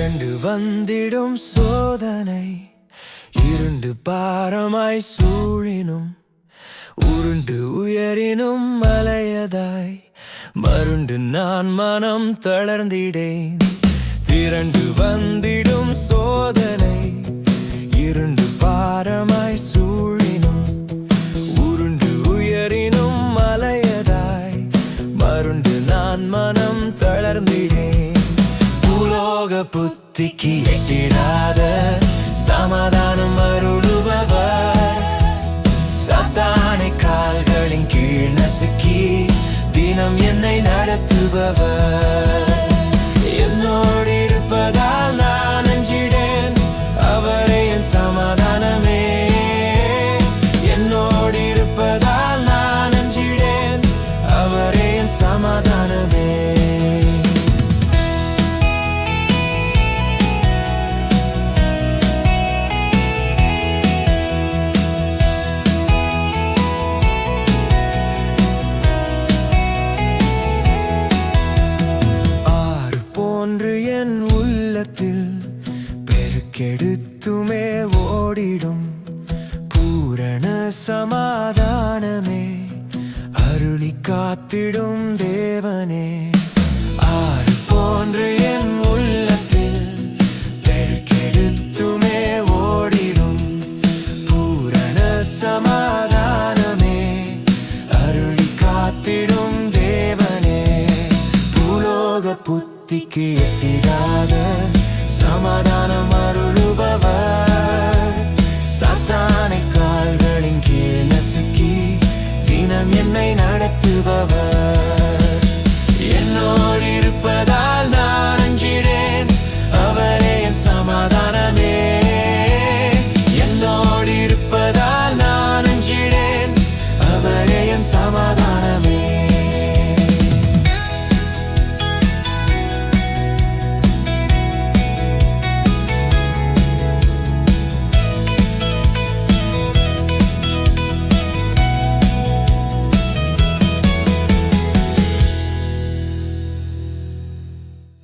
திரண்டு வந்திடும் சோதனை இருண்டு பாரமாய் சூழினும் உருண்டு உயரினும் மலையதாய் மருண்டு நான் மனம் தளர்ந்திடேன். திரண்டு வந்திடும் சோதனை இருண்டு பாரமாய் சூழினும் உருண்டு உயரினும் மலையதாய் மருண்டு நான் மனம் தளர்ந்திடேன். பூலோக புத்திக்கு எட்டிடாத சமாதானம் அருளுபவர் சாத்தானை கால்களின் கீழ் நசுக்கி தினம் என்னை நடத்துபவர். என்னோடு இருப்பதால் நான் அஞ்சிடேன், அவரே என் சமாதானமே. என்னோடு இருப்பதால் நான் அஞ்சிடேன், அவரே என் சமாதானமே. என் உள்ளத்தில் பெருக்கெடுத்துமே ஓடிடும் பூரண சமாதானமே அருளி காத்திடும் தேவனே. ஆறு போன்று என்